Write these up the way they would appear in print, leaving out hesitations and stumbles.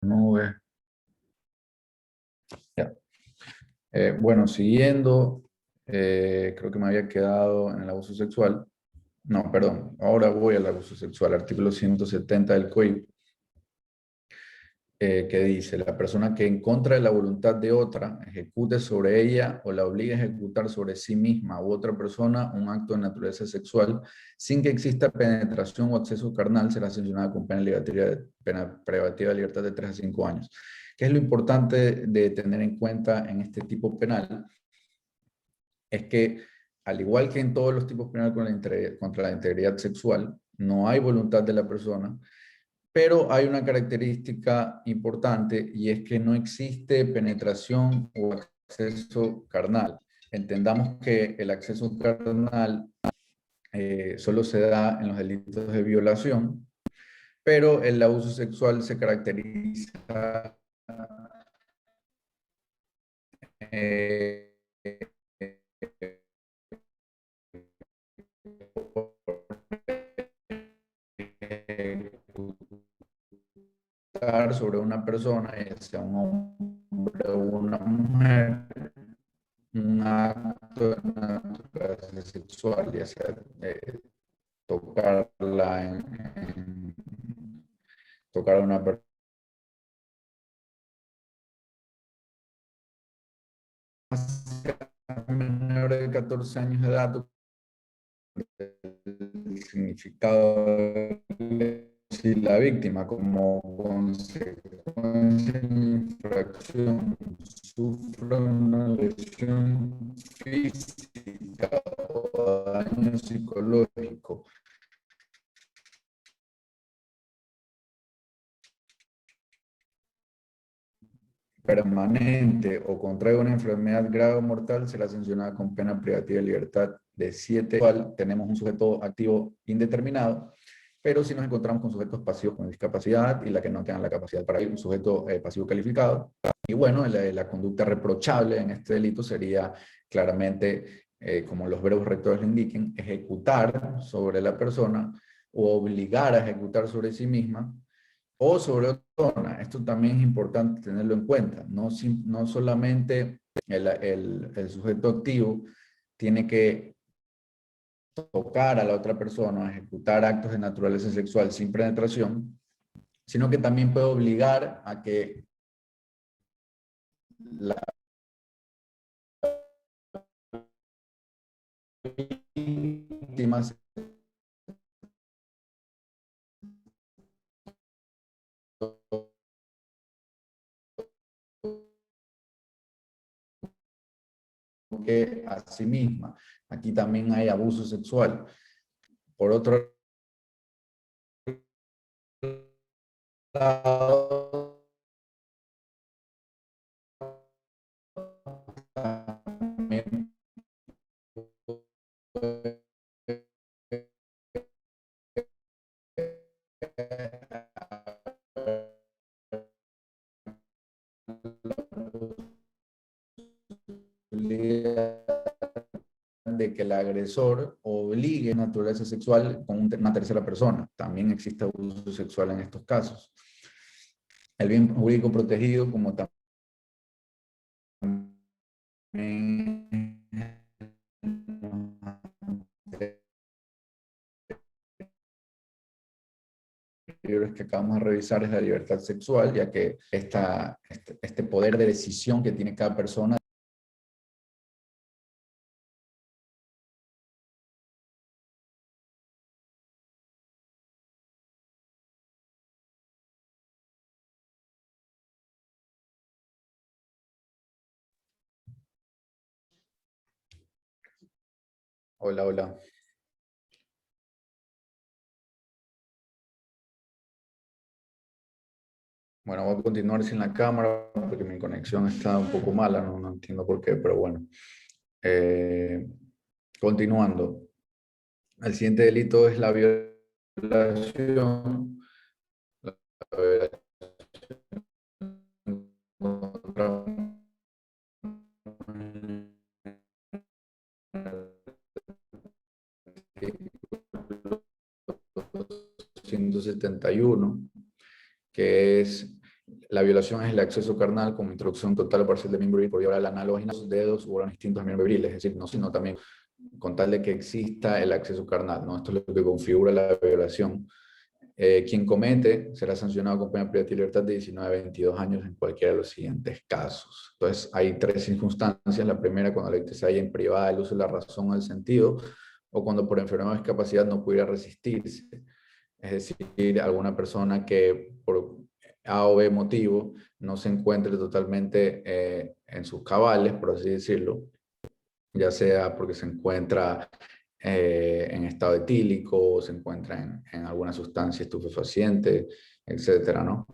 Nube. Ya. Bueno, siguiendo, creo que me había quedado en el abuso sexual. No, perdón, ahora voy al abuso sexual, artículo 170 del COIP, que dice, la persona que en contra de la voluntad de otra ejecute sobre ella o la obligue a ejecutar sobre sí misma u otra persona un acto de naturaleza sexual sin que exista penetración o acceso carnal será sancionada con pena privativa de libertad de 3 a 5 años. ¿Qué es lo importante de tener en cuenta en este tipo penal? Es que, al igual que en todos los tipos penales contra la integridad sexual, no hay voluntad de la persona, pero hay una característica importante y es que no existe penetración o acceso carnal. Entendamos que el acceso carnal solo se da en los delitos de violación, pero el abuso sexual se caracteriza eh, sobre una persona, ya sea un hombre o una mujer, un acto de naturaleza sexual, ya sea tocarla tocar a una persona menor de 14 años de edad, el significado si la víctima como consecuencia de la infracción sufre una lesión física o daño psicológico permanente o contrae una enfermedad grave o mortal, será sancionada con pena privativa de libertad de 7 años. Tenemos un sujeto activo indeterminado, pero si nos encontramos con sujetos pasivos con discapacidad y la que no tengan la capacidad para ir, un sujeto pasivo calificado. Y bueno, la conducta reprochable en este delito sería claramente, como los verbos rectores le indiquen, ejecutar sobre la persona o obligar a ejecutar sobre sí misma o sobre otra persona. Esto también es importante tenerlo en cuenta. No solamente el sujeto activo tiene que tocar a la otra persona o ejecutar actos de naturaleza sexual sin penetración, sino que también puede obligar a que la víctima se toque a sí misma. Aquí también hay abuso sexual. Por otro lado, también de que el agresor obligue a naturaleza sexual con una tercera persona. También existe abuso sexual en estos casos. El bien jurídico protegido, como también libros que acabamos de revisar, es la libertad sexual, ya que este poder de decisión que tiene cada persona. Hola, hola. Bueno, voy a continuar sin la cámara porque mi conexión está un poco mala, no entiendo por qué, pero bueno. Eh, Continuando. El siguiente delito es la violación. La violación contra 171, que es La violación es el acceso carnal como introducción total o parcial de miembro viril por violar el anal o vaginal, los dedos u órganos distintos al miembro viril, es decir, no, sino también con tal de que exista el acceso carnal, ¿no? Esto es lo que configura la violación. Quien comete será sancionado con pena privativa de libertad de 19 a 22 años en cualquiera de los siguientes casos. Entonces, hay tres circunstancias. La primera, cuando la víctima se haya privada del uso de la razón o del sentido, o cuando por enfermedad o discapacidad no pudiera resistirse. Es decir, alguna persona que por A o B motivo no se encuentre totalmente en sus cabales, por así decirlo, ya sea porque se encuentra en estado etílico, o se encuentra en alguna sustancia estupefaciente, etcétera, ¿no?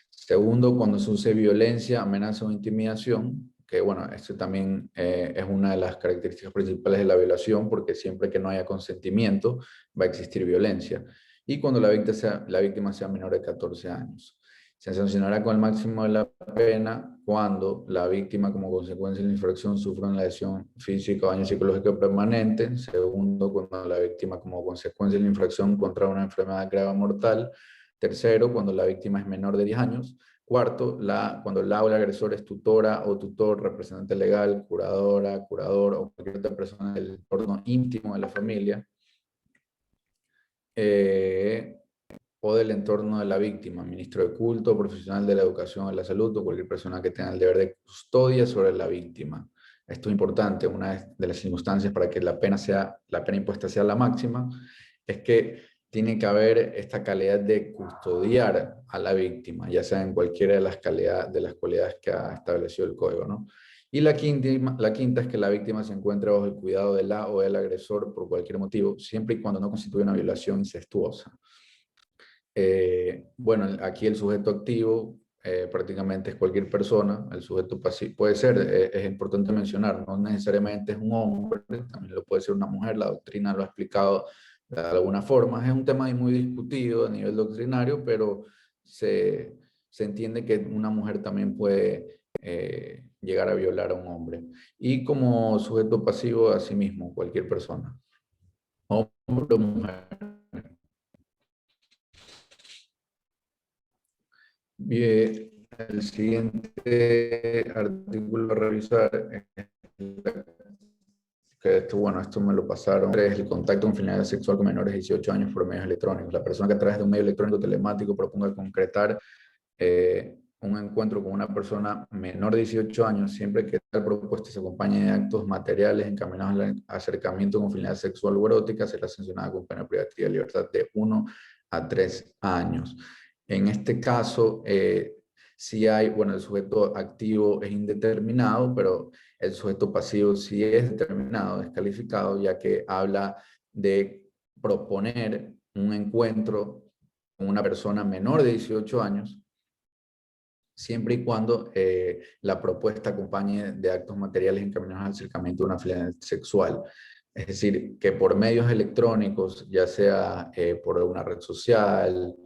Segundo, cuando se use violencia, amenaza o intimidación, que bueno, esto también es una de las características principales de la violación, porque siempre que no haya consentimiento va a existir violencia. Y cuando la víctima sea menor de 14 años. Se sancionará con el máximo de la pena cuando la víctima, como consecuencia de la infracción, sufra una lesión física o daño psicológico permanente. Segundo, cuando la víctima, como consecuencia de la infracción, contrae una enfermedad grave o mortal. Tercero, cuando la víctima es menor de 10 años. Cuarto, cuando la o el agresor es tutora o tutor, representante legal, curadora, curador o cualquier otra persona del entorno íntimo de la familia. O del entorno de la víctima, ministro de culto, profesional de la educación o de la salud o cualquier persona que tenga el deber de custodia sobre la víctima. Esto es importante, una de las circunstancias para que la pena impuesta sea la máxima, es que tiene que haber esta calidad de custodiar a la víctima, ya sea en cualquiera de las cualidades que ha establecido el código, ¿no? Y la quinta es que la víctima se encuentre bajo el cuidado de la o del agresor por cualquier motivo, siempre y cuando no constituya una violación incestuosa. Bueno, aquí el sujeto activo prácticamente es cualquier persona, el sujeto pasivo puede ser, es importante mencionar, no necesariamente es un hombre, también lo puede ser una mujer, la doctrina lo ha explicado de alguna forma, es un tema muy discutido a nivel doctrinario, pero se entiende que una mujer también puede llegar a violar a un hombre. Y como sujeto pasivo, asimismo, cualquier persona, hombre o mujer. Bien, el siguiente artículo a revisar es que esto, bueno, esto me lo pasaron, es el contacto con finalidad sexual con menores de 18 años por medios electrónicos. La persona que a través de un medio electrónico telemático proponga concretar un encuentro con una persona menor de 18 años, siempre que tal propuesta se acompañe de actos materiales encaminados al acercamiento con finalidad sexual o erótica, será sancionada con pena privativa de libertad de 1 a 3 años. En este caso, sí hay, bueno, el sujeto activo es indeterminado, pero el sujeto pasivo sí es determinado, es calificado, ya que habla de proponer un encuentro con una persona menor de 18 años, siempre y cuando la propuesta acompañe de actos materiales encaminados al acercamiento de una finalidad sexual. Es decir, que por medios electrónicos, ya sea por una red social,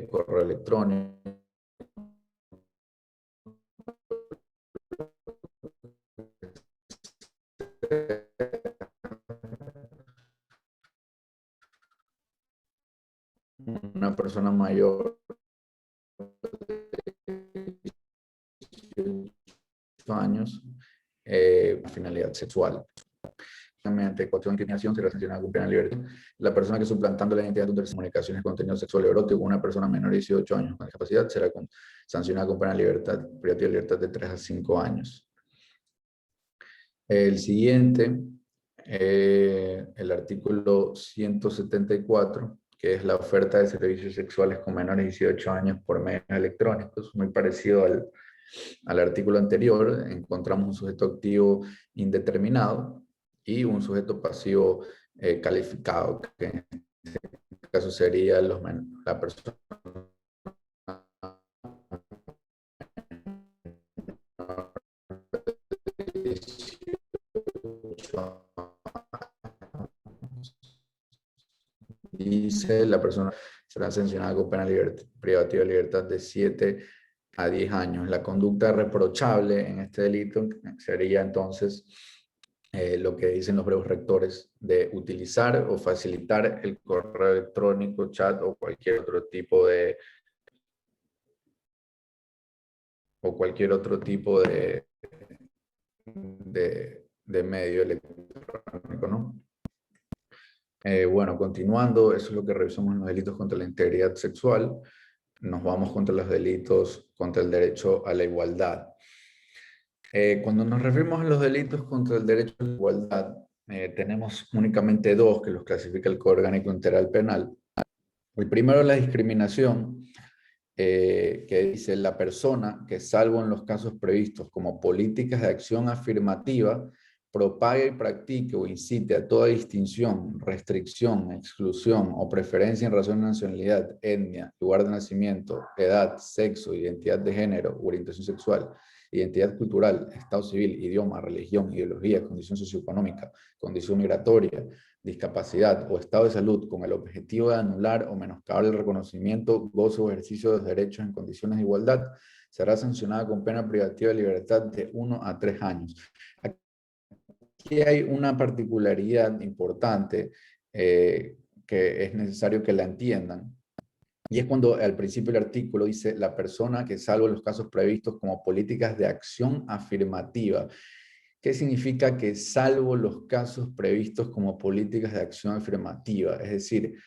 correo electrónico, una persona mayor de 18 años, finalidad sexual. Mediante coacción e intimidación será sancionada con pena de libertad. La persona que suplantando la identidad de un tercero comunicaciones con contenido sexual erótico con una persona menor de 18 años con discapacidad será sancionada con pena de libertad, privativa de libertad de 3 a 5 años. El siguiente, el artículo 174, que es la oferta de servicios sexuales con menores de 18 años por medios electrónicos, muy parecido al artículo anterior. Encontramos un sujeto activo indeterminado y un sujeto pasivo calificado, que en este caso sería la persona de 18 dice la persona será sancionada con pena privativa de libertad de 7 a 10 años. La conducta reprochable en este delito sería entonces lo que dicen los breves rectores de utilizar o facilitar el correo electrónico, chat o cualquier otro tipo o cualquier otro tipo de medio electrónico, ¿no? Bueno, continuando, eso es lo que revisamos en los delitos contra la integridad sexual. Nos vamos contra los delitos contra el derecho a la igualdad. Cuando nos referimos a los delitos contra el derecho a la igualdad, tenemos únicamente dos que los clasifica el Código Orgánico Integral Penal. El primero es la discriminación, que dice la persona que, salvo en los casos previstos como políticas de acción afirmativa, propague y practique o incite a toda distinción, restricción, exclusión o preferencia en razón de nacionalidad, etnia, lugar de nacimiento, edad, sexo, identidad de género, orientación sexual, identidad cultural, estado civil, idioma, religión, ideología, condición socioeconómica, condición migratoria, discapacidad o estado de salud con el objetivo de anular o menoscabar el reconocimiento, goce o ejercicio de los derechos en condiciones de igualdad, será sancionada con pena privativa de libertad de 1 a 3 años. Aquí hay una particularidad importante que es necesario que la entiendan. Y es cuando al principio del artículo dice la persona que, salvo en los casos previstos como políticas de acción afirmativa. ¿Qué significa que salvo los casos previstos como políticas de acción afirmativa? Es decir,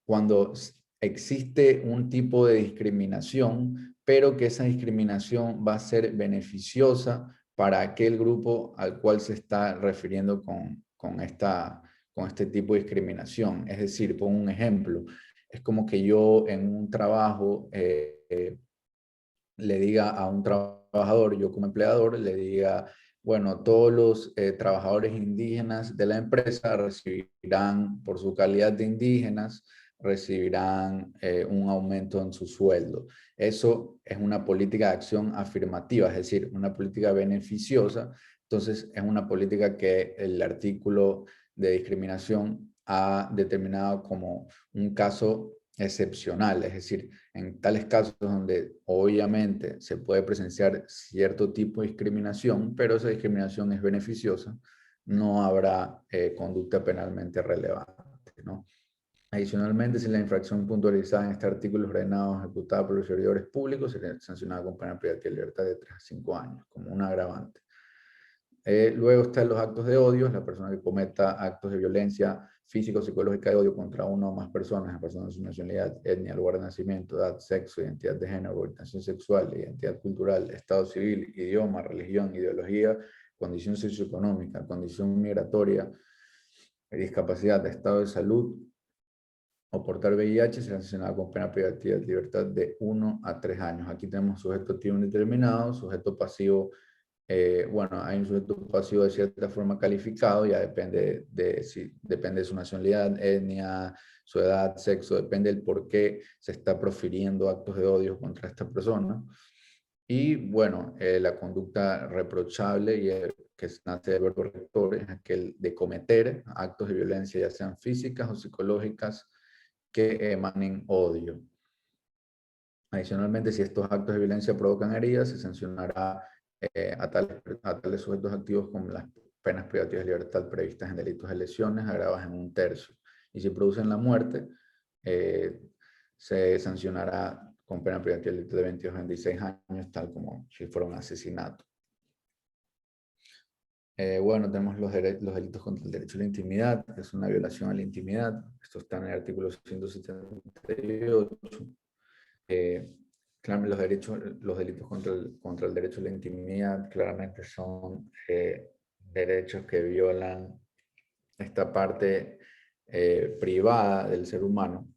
cuando existe un tipo de discriminación, pero que esa discriminación va a ser beneficiosa para aquel grupo al cual se está refiriendo con este tipo de discriminación. Es decir, pongo un ejemplo, es como que yo en un trabajo le diga a un trabajador, yo como empleador, le diga, bueno, todos los trabajadores indígenas de la empresa recibirán, por su calidad de indígenas, recibirán un aumento en su sueldo. Eso es una política de acción afirmativa, es decir, una política beneficiosa. Entonces, es una política que el artículo de discriminación ha determinado como un caso excepcional, es decir, en tales casos donde obviamente se puede presenciar cierto tipo de discriminación, pero esa discriminación es beneficiosa, no habrá conducta penalmente relevante, ¿no? Adicionalmente, si la infracción puntualizada en este artículo es ordenada o ejecutada por los servidores públicos, será sancionada con pena privativa de libertad de 3 a 5 años, como un agravante. Luego están los actos de odio, la persona que cometa actos de violencia física o psicológica de odio contra una o más personas, las personas de su nacionalidad, etnia, lugar de nacimiento, edad, sexo, identidad de género, orientación sexual, identidad cultural, estado civil, idioma, religión, ideología, condición socioeconómica, condición migratoria, discapacidad, estado de salud o portar VIH, será sancionado con pena privativa de libertad de 1 a 3 años. Aquí tenemos sujeto activo indeterminado, sujeto pasivo. Bueno, hay un sujeto pasivo de cierta forma calificado, ya depende de su nacionalidad, etnia, su edad, sexo, depende del por qué se está profiriendo actos de odio contra esta persona. Y bueno, la conducta reprochable y que nace del verbo rector es aquel de cometer actos de violencia, ya sean físicas o psicológicas, que emanen odio. Adicionalmente, si estos actos de violencia provocan heridas, se sancionará a tales sujetos activos con las penas privativas de libertad previstas en delitos de lesiones agravadas en 1/3. Y si producen la muerte, eh, se sancionará con pena privativa de 22 a 26 años, tal como si fuera un asesinato. Bueno, tenemos los delitos contra el derecho a la intimidad, que es una violación a la intimidad. Esto está en el artículo 178. Claro, los delitos contra el derecho a la intimidad claramente son derechos que violan esta parte privada del ser humano.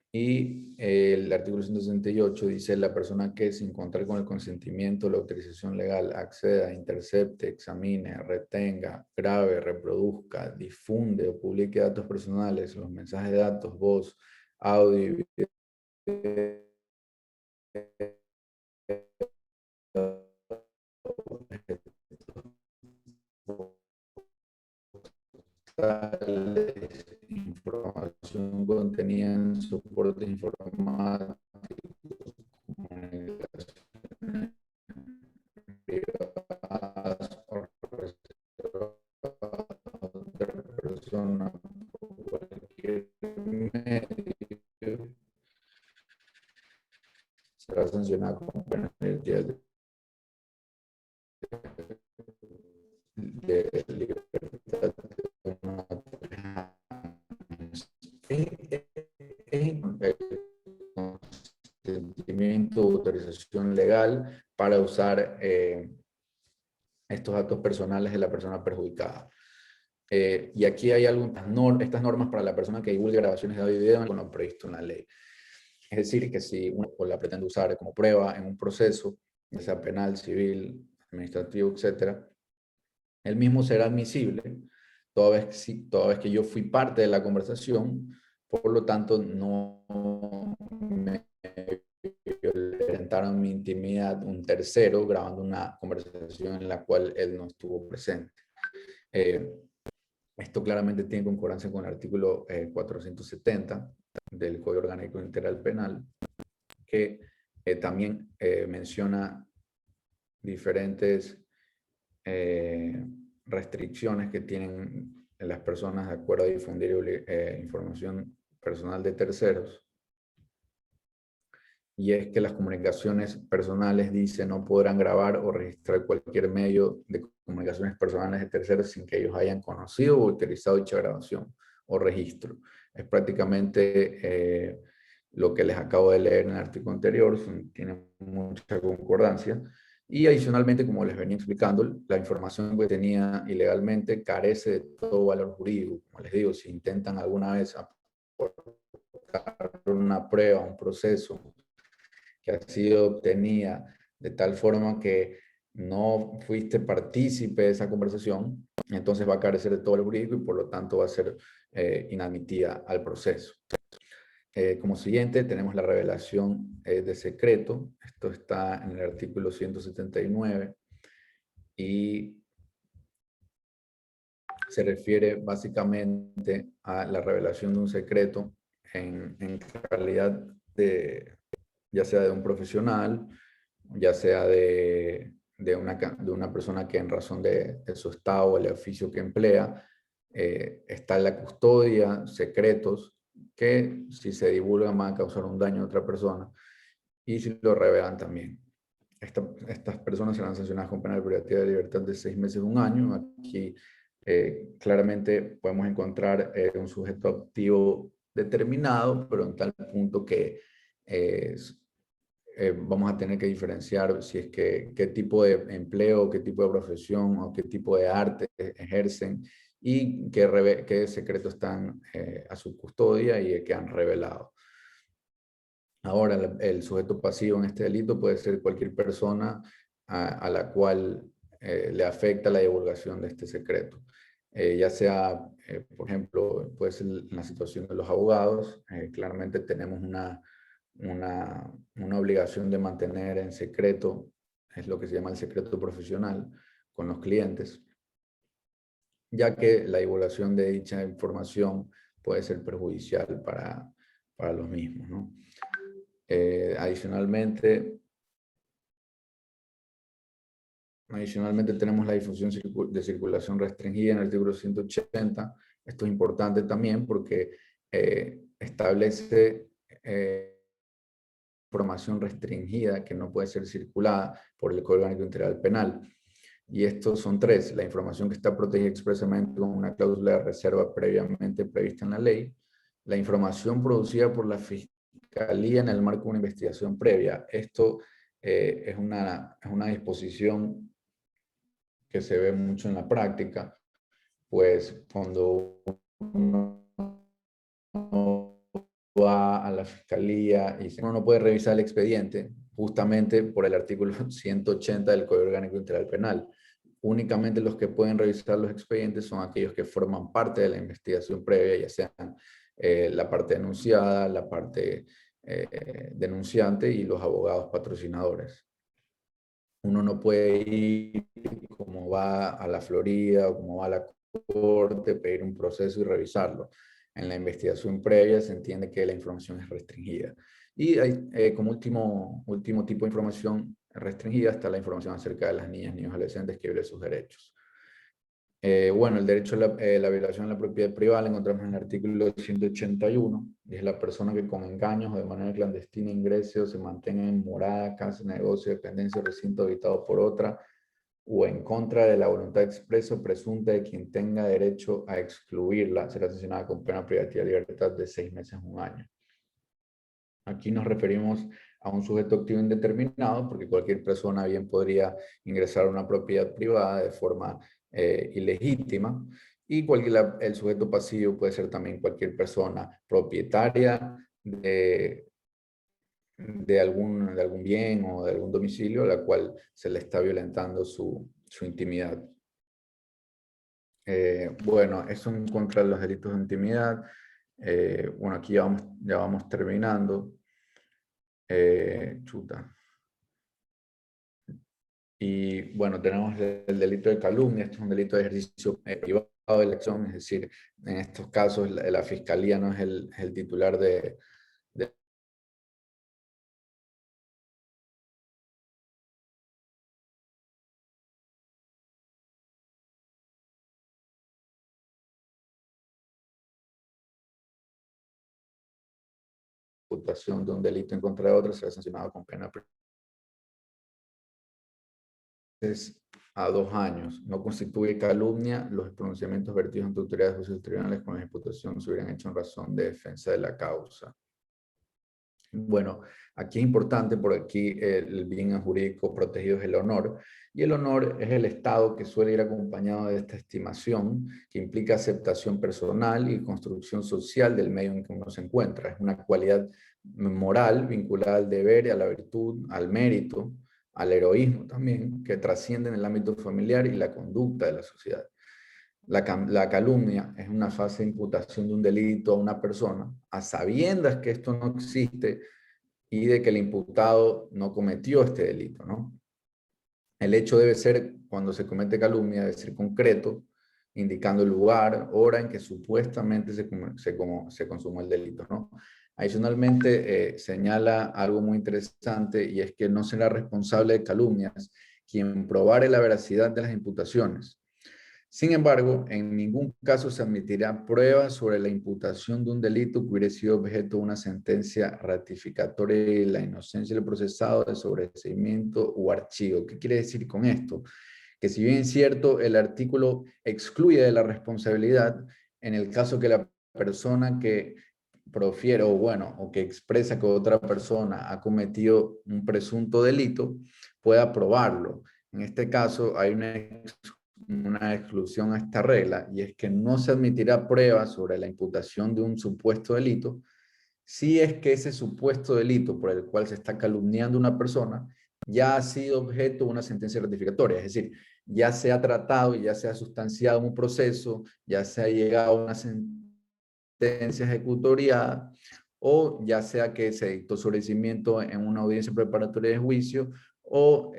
Y el artículo 168 dice: la persona que, sin contar con el consentimiento o la autorización legal, acceda, intercepte, examine, retenga, grabe, reproduzca, difunde o publique datos personales, los mensajes de datos, voz, audio y video información contenida en soportes informáticos, comunicaciones privadas o reservadas a otra persona por cualquier medio, será sancionado con pena de de libertad de 1 a 3 años. El consentimiento o autorización legal para usar estos datos personales de la persona perjudicada. Y aquí hay estas normas para la persona que divulgue grabaciones de audio y video con lo previsto en la ley. Es decir, que si uno la pretende usar como prueba en un proceso, ya sea penal, civil, administrativo, etc., el mismo será admisible toda vez que yo fui parte de la conversación, por lo tanto no me violentaron mi intimidad un tercero grabando una conversación en la cual él no estuvo presente. Esto claramente tiene concordancia con el artículo 470 del Código Orgánico Integral Penal, que también menciona diferentes restricciones que tienen las personas de acuerdo a difundir información personal de terceros. Y es que las comunicaciones personales, dice, no podrán grabar o registrar cualquier medio de comunicaciones personales de terceros sin que ellos hayan conocido o utilizado dicha grabación o registro. Es prácticamente lo que les acabo de leer en el artículo anterior, tiene mucha concordancia. Y adicionalmente, como les venía explicando, la información que tenía ilegalmente carece de todo valor jurídico. Como les digo, si intentan alguna vez aportar una prueba, un proceso, que ha sido obtenida de tal forma que no fuiste partícipe de esa conversación, entonces va a carecer de todo el jurídico y por lo tanto va a ser inadmitida al proceso. Como siguiente tenemos la revelación de secreto. Esto está en el artículo 179 y se refiere básicamente a la revelación de un secreto en calidad de, ya sea de un profesional, ya sea de una persona que en razón de su estado o el oficio que emplea, está en la custodia, secretos, que si se divulgan van a causar un daño a otra persona, y si lo revelan también. Estas personas serán sancionadas con pena de privativa de libertad de 6 meses a 1 año. Aquí claramente podemos encontrar un sujeto activo determinado, pero en tal punto que vamos a tener que diferenciar si es que qué tipo de empleo, qué tipo de profesión o qué tipo de arte ejercen y qué secretos están a su custodia y que han revelado. Ahora, el sujeto pasivo en este delito puede ser cualquier persona a la cual le afecta la divulgación de este secreto. Ya sea, por ejemplo, puede ser en la situación de los abogados, claramente tenemos una obligación de mantener en secreto, es lo que se llama el secreto profesional con los clientes, ya que la divulgación de dicha información puede ser perjudicial para los mismos, ¿no? Adicionalmente tenemos la difusión de circulación restringida en el artículo 180. Esto es importante también porque establece información restringida que no puede ser circulada por el Código Orgánico Integral Penal. Y estos son 3. La información que está protegida expresamente con una cláusula de reserva previamente prevista en la ley. La información producida por la Fiscalía en el marco de una investigación previa. Esto es una disposición que se ve mucho en la práctica, pues cuando uno va a la Fiscalía y uno no puede revisar el expediente, justamente por el artículo 180 del Código Orgánico Integral Penal. Únicamente los que pueden revisar los expedientes son aquellos que forman parte de la investigación previa, ya sean la parte denunciada, la parte denunciante y los abogados patrocinadores. Uno no puede ir como va a la Florida o como va a la corte, pedir un proceso y revisarlo. En la investigación previa se entiende que la información es restringida. Y hay, como último tipo de información restringida está la información acerca de las niñas, niños y adolescentes que violen sus derechos. Bueno, el derecho a la violación de la propiedad privada lo encontramos en el artículo 181, y es la persona que con engaños o de manera clandestina ingrese o se mantenga en morada, casa, negocio, dependencia o recinto habitado por otra o en contra de la voluntad expresa o presunta de quien tenga derecho a excluirla, será sancionada con pena privativa de libertad de 6 meses a 1 año. Aquí nos referimos a un sujeto activo indeterminado, porque cualquier persona bien podría ingresar a una propiedad privada de forma ilegítima, y el sujeto pasivo puede ser también cualquier persona propietaria de algún bien o de algún domicilio a la cual se le está violentando su intimidad. Bueno, eso en contra de los delitos de intimidad. Bueno, aquí ya vamos terminando. Chuta. Y bueno, tenemos el delito de calumnia. Esto es un delito de ejercicio privado de la acción, es decir, en estos casos la fiscalía no es el titular de imputación de un delito en contra de otro, será sancionado con pena a 2 años. No constituye calumnia los pronunciamientos vertidos ante autoridades de juicios tribunales con la imputación se hubieran hecho en razón de defensa de la causa. Bueno, aquí es importante porque aquí el bien jurídico protegido es el honor, y el honor es el estado que suele ir acompañado de esta estimación que implica aceptación personal y construcción social del medio en que uno se encuentra. Es una cualidad moral vinculada al deber y a la virtud, al mérito, al heroísmo también, que trasciende en el ámbito familiar y la conducta de la sociedad. La calumnia es una fase de imputación de un delito a una persona, a sabiendas que esto no existe y de que el imputado no cometió este delito, ¿no? El hecho debe ser, cuando se comete calumnia, debe ser concreto, indicando el lugar, hora en que supuestamente se consumó el delito, ¿no? Adicionalmente, señala algo muy interesante, y es que no será responsable de calumnias quien probare la veracidad de las imputaciones. Sin embargo, en ningún caso se admitirá pruebas sobre la imputación de un delito que hubiera sido objeto de una sentencia ratificatoria de la inocencia del procesado, de sobreseimiento o archivo. ¿Qué quiere decir con esto? Que si bien es cierto, el artículo excluye de la responsabilidad en el caso que la persona que profiere o que expresa que otra persona ha cometido un presunto delito pueda probarlo. En este caso hay una exclusión a esta regla, y es que no se admitirá pruebas sobre la imputación de un supuesto delito si es que ese supuesto delito por el cual se está calumniando una persona ya ha sido objeto de una sentencia ratificatoria, es decir, ya se ha tratado y ya se ha sustanciado un proceso, ya se ha llegado a una sentencia ejecutoriada, o ya sea que se dictó sobreseimiento en una audiencia preparatoria de juicio, o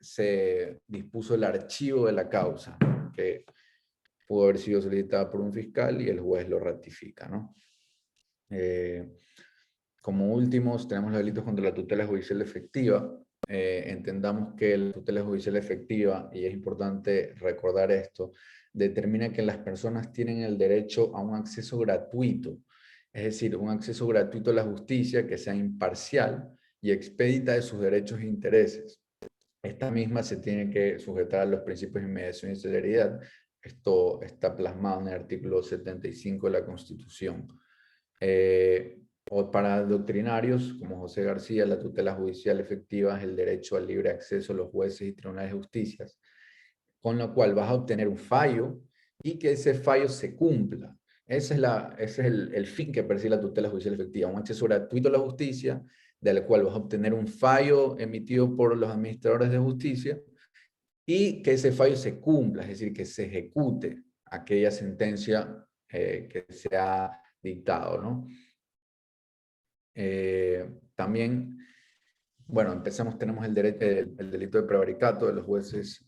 se dispuso el archivo de la causa, que pudo haber sido solicitada por un fiscal y el juez lo ratifica, ¿no? Como últimos, tenemos los delitos contra la tutela judicial efectiva. Entendamos que la tutela judicial efectiva, y es importante recordar esto, determina que las personas tienen el derecho a un acceso gratuito, es decir, un acceso gratuito a la justicia que sea imparcial y expedita de sus derechos e intereses. Esta misma se tiene que sujetar a los principios de inmediación y celeridad. Esto está plasmado en el artículo 75 de la Constitución. O para doctrinarios, como José García, la tutela judicial efectiva es el derecho al libre acceso a los jueces y tribunales de justicia, con lo cual vas a obtener un fallo y que ese fallo se cumpla. Ese es el fin que persigue la tutela judicial efectiva, un acceso gratuito a la justicia, del cual vas a obtener un fallo emitido por los administradores de justicia y que ese fallo se cumpla, es decir, que se ejecute aquella sentencia que se ha dictado, ¿no? También, bueno, empezamos, tenemos el delito de prevaricato de los jueces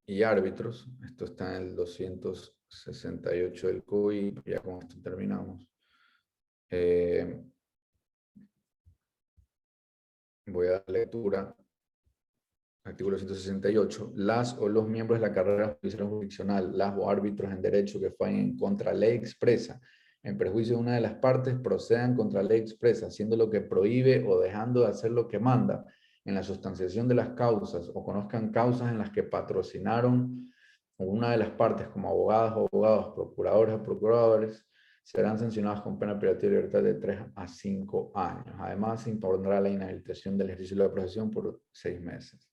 y árbitros. Esto está en el 268 del COI, ya con esto terminamos. Voy a dar lectura. Artículo 168. Las o los miembros de la carrera judicial o jurisdiccional, las o árbitros en derecho que fallen en contra ley expresa, en perjuicio de una de las partes, procedan contra ley expresa, haciendo lo que prohíbe o dejando de hacer lo que manda, en la sustanciación de las causas o conozcan causas en las que patrocinaron una de las partes como abogadas o abogados, procuradores o procuradores, serán sancionados con pena privativa de libertad de 3 a 5 años. Además, se impondrá la inhabilitación del ejercicio de la profesión por 6 meses.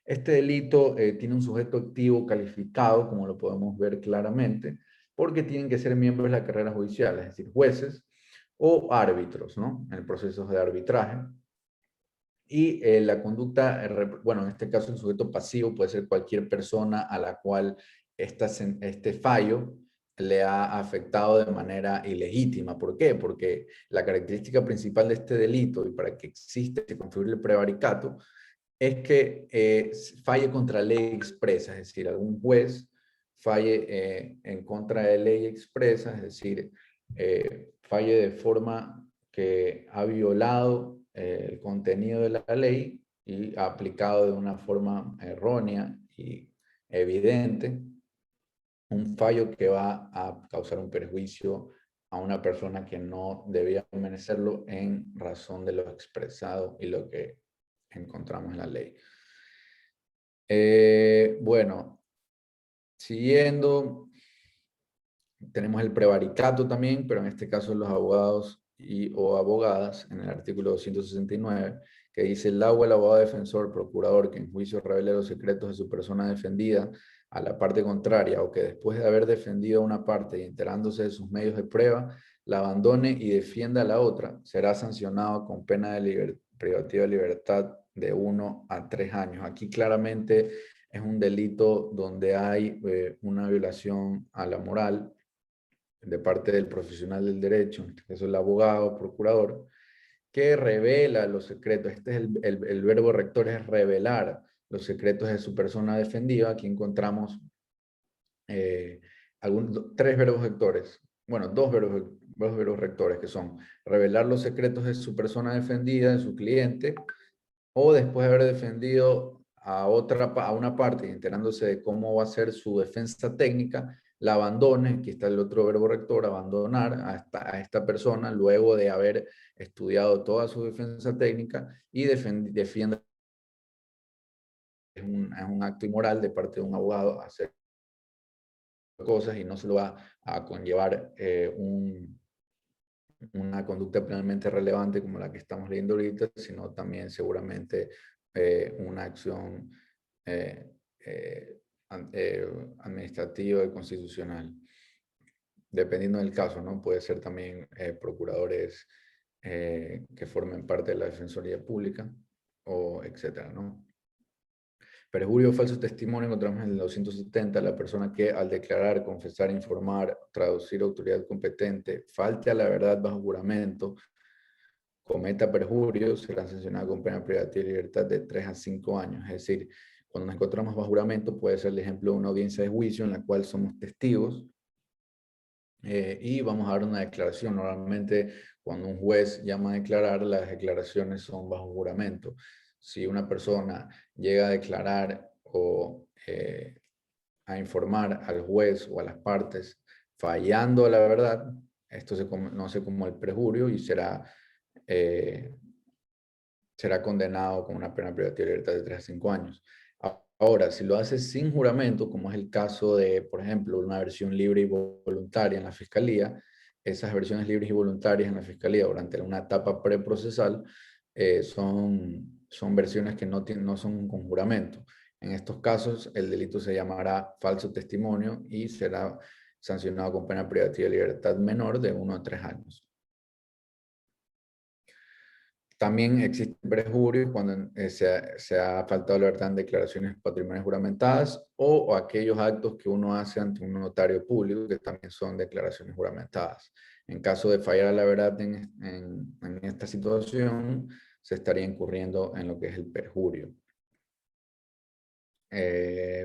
Este delito tiene un sujeto activo calificado, como lo podemos ver claramente, porque tienen que ser miembros de la carrera judicial, es decir, jueces o árbitros, ¿no? En procesos de arbitraje. Y la conducta, bueno, en este caso el sujeto pasivo puede ser cualquier persona a la cual este fallo le ha afectado de manera ilegítima. ¿Por qué? Porque la característica principal de este delito y para que exista y se configure el prevaricato es que falle contra ley expresa, es decir, algún juez falle en contra de ley expresa, es decir, falle de forma que ha violado el contenido de la ley y ha aplicado de una forma errónea y evidente un fallo que va a causar un perjuicio a una persona que no debía merecerlo en razón de lo expresado y lo que encontramos en la ley. Bueno, siguiendo, tenemos el prevaricato también, pero en este caso los abogados o abogadas, en el artículo 269, que dice: el agua, el abogado defensor, procurador, que en juicio revele los secretos de su persona defendida a la parte contraria, o que después de haber defendido a una parte y enterándose de sus medios de prueba, la abandone y defienda a la otra, será sancionado con pena de privativa de libertad de 1 a 3 años. Aquí claramente es un delito donde hay una violación a la moral de parte del profesional del derecho, en este caso el abogado o procurador, que revela los secretos. Este es el verbo rector, es revelar los secretos de su persona defendida. Aquí encontramos tres verbos rectores, bueno, dos verbos rectores, que son revelar los secretos de su persona defendida, de su cliente, o después de haber defendido a una parte y enterándose de cómo va a ser su defensa técnica, la abandone. Aquí está el otro verbo rector, abandonar a esta persona luego de haber estudiado toda su defensa técnica y defienda. Es un acto inmoral de parte de un abogado hacer cosas y no se lo va a conllevar una conducta penalmente relevante como la que estamos leyendo ahorita, sino también seguramente una acción eh, eh, administrativa y constitucional. Dependiendo del caso, ¿no? Puede ser también procuradores que formen parte de la Defensoría Pública, o etcétera, ¿no? Perjurio o falso testimonio encontramos en el 270, la persona que al declarar, confesar, informar, traducir a autoridad competente, falte a la verdad bajo juramento, cometa perjurio, será sancionado con pena privativa de libertad de 3 a 5 años. Es decir, cuando nos encontramos bajo juramento puede ser el ejemplo de una audiencia de juicio en la cual somos testigos y vamos a dar una declaración. Normalmente cuando un juez llama a declarar, las declaraciones son bajo juramento. Si una persona llega a declarar o a informar al juez o a las partes fallando a la verdad, esto se conoce como el perjurio y eh, será condenado con una pena privativa de libertad de 3 a 5 años. Ahora, si lo hace sin juramento, como es el caso de, por ejemplo, una versión libre y voluntaria en la fiscalía, esas versiones libres y voluntarias en la fiscalía durante una etapa preprocesal son versiones que no son con juramento. En estos casos, el delito se llamará falso testimonio y será sancionado con pena privativa de libertad menor de 1 a 3 años. También existe perjurio cuando se ha faltado la verdad en declaraciones patrimoniales juramentadas o aquellos actos que uno hace ante un notario público, que también son declaraciones juramentadas. En caso de fallar a la verdad en esta situación, se estaría incurriendo en lo que es el perjurio.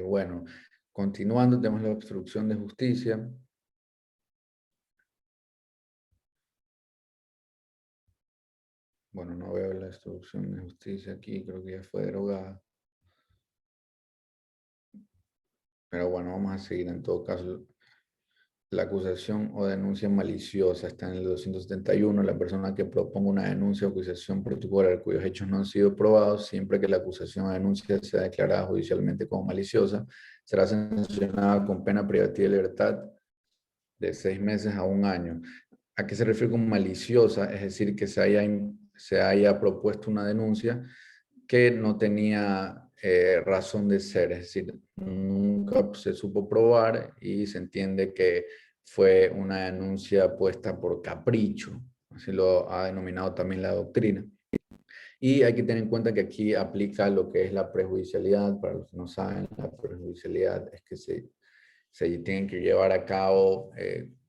Bueno, continuando, tenemos la obstrucción de justicia. Bueno, no veo la obstrucción de justicia aquí, creo que ya fue derogada. Pero bueno, vamos a seguir en todo caso. la acusación o denuncia maliciosa está en el 271. La persona que proponga una denuncia o acusación particular cuyos hechos no han sido probados, siempre que la acusación o denuncia sea declarada judicialmente como maliciosa, será sancionada con pena privativa de libertad de 6 meses a 1 año. ¿A qué se refiere con maliciosa? Es decir, que se haya propuesto una denuncia que no tenía razón de ser, es decir, nunca se supo probar y se entiende que fue una denuncia puesta por capricho, así lo ha denominado también la doctrina. Y hay que tener en cuenta que aquí aplica lo que es la prejudicialidad. Para los que no saben, la prejudicialidad es que se tienen que llevar a cabo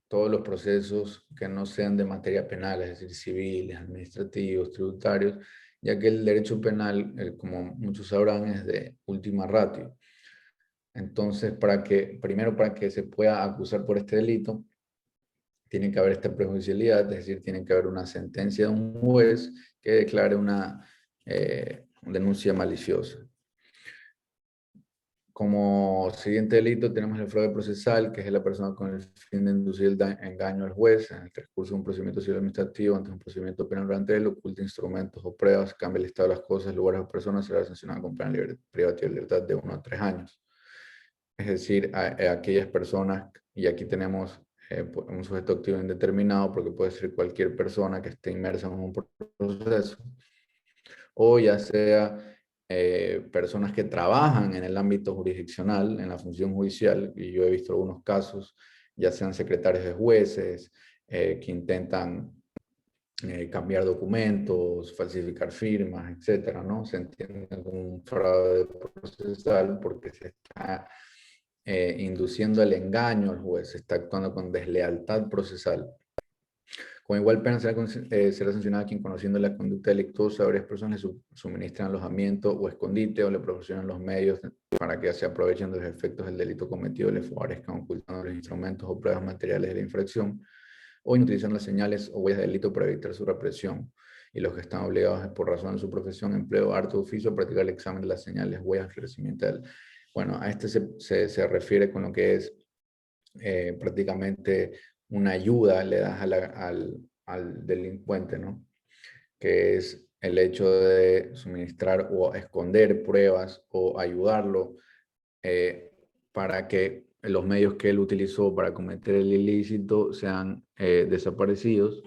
todos los procesos que no sean de materia penal, es decir, civiles, administrativos, tributarios, ya que el derecho penal, como muchos sabrán, es de última ratio. Entonces, primero para que se pueda acusar por este delito, tiene que haber esta prejudicialidad, es decir, tiene que haber una sentencia de un juez que declare una denuncia maliciosa. Como siguiente delito tenemos el fraude procesal, que es la persona con el fin de inducir el engaño al juez en el transcurso de un procedimiento civil administrativo ante un procedimiento penal durante él, oculta instrumentos o pruebas, cambia el estado de las cosas, lugares o personas, será sancionada con pena privativa de libertad de 1 a 3 años. Es decir, a aquellas personas, y aquí tenemos un sujeto activo indeterminado, porque puede ser cualquier persona que esté inmersa en un proceso, o ya sea personas que trabajan en el ámbito jurisdiccional, en la función judicial, y yo he visto algunos casos, ya sean secretarios de jueces, que intentan cambiar documentos, falsificar firmas, etcétera, ¿no? Se entiende como un fraude procesal porque se está induciendo el engaño al juez, se está actuando con deslealtad procesal. Con igual pena será sancionada quien, conociendo la conducta delictuosa, a varias personas le suministran alojamiento o escondite o le proporcionan los medios para que se aprovechen de los efectos del delito cometido, le favorezcan ocultando los instrumentos o pruebas materiales de la infracción o inutilizando las señales o huellas de delito para evitar su represión. Y los que están obligados por razón de su profesión, empleo, arte o oficio a practicar el examen de las señales, huellas, esclarecimiento del... Bueno, a este se refiere con lo que es prácticamente una ayuda le das al delincuente, ¿no? Que es el hecho de suministrar o esconder pruebas o ayudarlo para que los medios que él utilizó para cometer el ilícito sean desaparecidos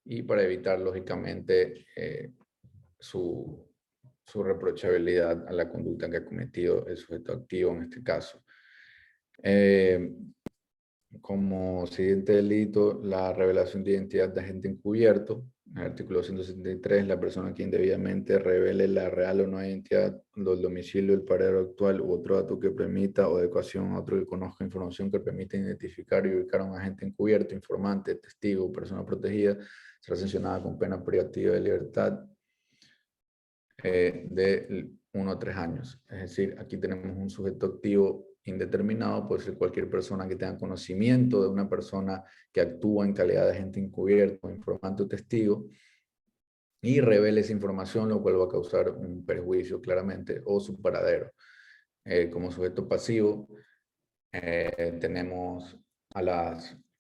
y para evitar, lógicamente, su reprochabilidad a la conducta que ha cometido el sujeto activo en este caso. Como siguiente delito, la revelación de identidad de agente encubierto. En el artículo 173, la persona que indebidamente revele la real o no identidad, el domicilio, el paradero actual u otro dato que permita o adecuación a otro que conozca información que permita identificar y ubicar a un agente encubierto, informante, testigo, persona protegida, será sancionada con pena privativa de libertad de 1 a 3 años. Es decir, aquí tenemos un sujeto activo indeterminado, puede ser cualquier persona que tenga conocimiento de una persona que actúa en calidad de agente encubierto, informante o testigo, y revele esa información, lo cual va a causar un perjuicio claramente, o su paradero. Como sujeto pasivo, tenemos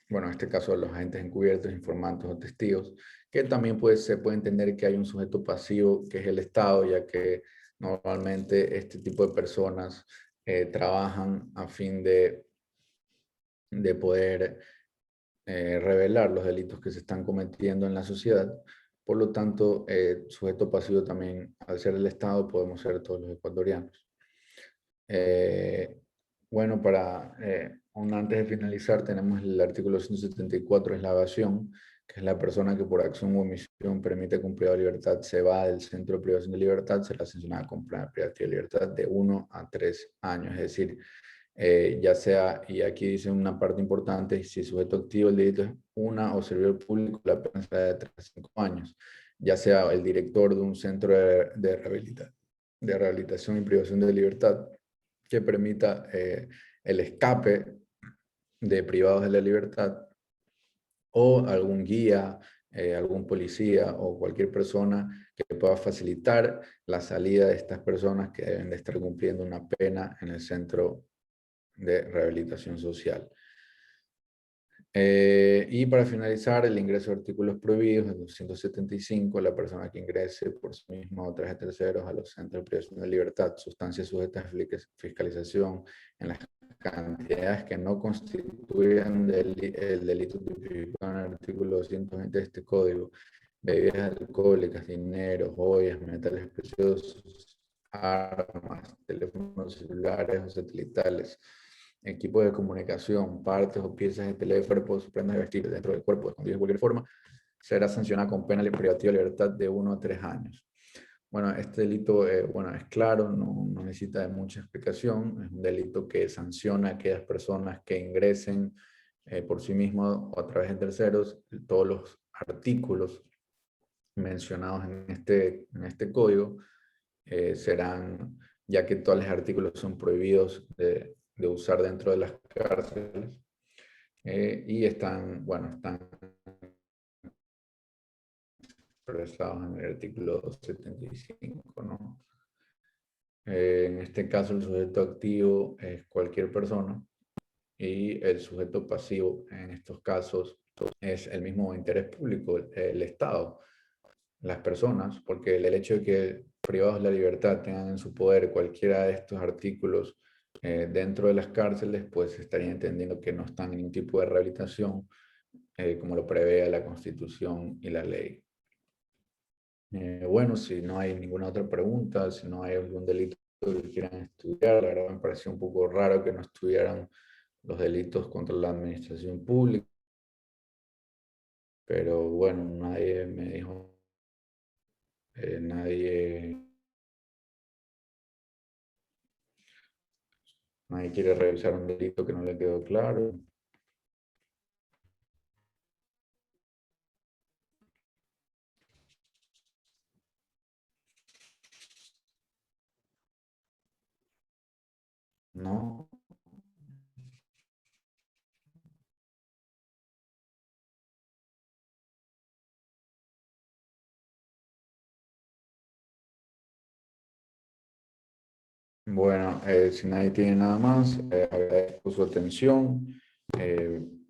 bueno, en este caso a los agentes encubiertos, informantes o testigos, que también se puede entender que hay un sujeto pasivo que es el Estado, ya que normalmente este tipo de personas trabajan a fin de poder revelar los delitos que se están cometiendo en la sociedad. Por lo tanto, sujeto pasivo también, al ser el Estado, podemos ser todos los ecuatorianos. Bueno, antes de finalizar, tenemos el artículo 174, es la evasión, que es la persona que por acción o omisión permite que un privado de libertad se va del centro de privación de libertad, será sancionada con pena privativa de libertad de 1 a 3 años. Es decir, ya sea, y aquí dice una parte importante, si el sujeto activo del delito es una o servidor público, la pena será de 3 a 5 años, ya sea el director de un centro de rehabilitación y privación de libertad, que permita el escape de privados de la libertad, o algún guía, algún policía o cualquier persona que pueda facilitar la salida de estas personas que deben de estar cumpliendo una pena en el centro de rehabilitación social. Y para finalizar, el ingreso de artículos prohibidos, el 275, la persona que ingrese por sí misma o a través de terceros a los centros de privación de libertad, sustancias sujetas a fiscalización en las cantidades que no constituyan el delito tipificado en el artículo 220 de este código, bebidas alcohólicas, dinero, joyas, metales preciosos, armas, teléfonos celulares o satelitales, equipos de comunicación, partes o piezas de teléfono, prendas de vestir dentro del cuerpo, escondidas de cualquier forma, será sancionada con pena privativa de libertad de 1 a 3 años. Bueno, este delito, bueno, es claro, no necesita de mucha explicación. Es un delito que sanciona a aquellas personas que ingresen por sí mismos o a través de terceros todos los artículos mencionados en este código serán, ya que todos los artículos son prohibidos de usar dentro de las cárceles y están, bueno, están expresados en el artículo 275, ¿no? En este caso, el sujeto activo es cualquier persona y el sujeto pasivo en estos casos es el mismo interés público, el Estado, las personas, porque el hecho de que privados de la libertad tengan en su poder cualquiera de estos artículos dentro de las cárceles, pues estaría entendiendo que no están en ningún tipo de rehabilitación, como lo prevé la Constitución y la ley. Bueno, si no hay ninguna otra pregunta, si no hay algún delito que quieran estudiar, la verdad me pareció un poco raro que no estudiaran los delitos contra la administración pública, pero bueno, nadie me dijo, nadie quiere revisar un delito que no le quedó claro. No. Bueno, si nadie tiene nada más, agradezco su atención.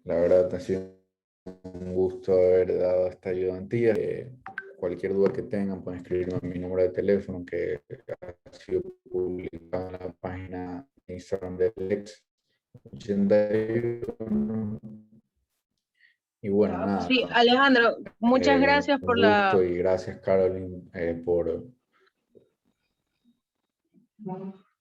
La verdad ha sido un gusto haber dado esta ayudantía. Cualquier duda que tengan pueden escribirme a mi número de teléfono que ha sido publicado en la página de Instagram de Lex 81. Y bueno, nada, Sí, Alejandro, muchas gracias un por gusto y gracias, Caroline, por...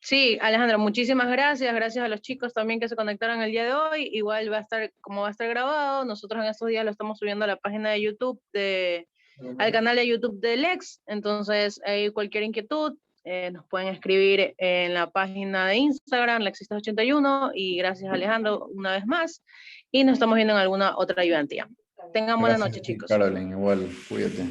Sí, Alejandro, muchísimas gracias. Gracias a los chicos también que se conectaron el día de hoy. Igual va a estar, como va a estar grabado, nosotros en estos días lo estamos subiendo a la página de YouTube, al canal de YouTube de Lex. Entonces, ahí cualquier inquietud, nos pueden escribir en la página de Instagram, Lexistas81. Y gracias, Alejandro, una vez más. Y nos estamos viendo en alguna otra ayudantía. Tengan buena Gracias noche, a ti, chicos. Caroline, igual, cuídate.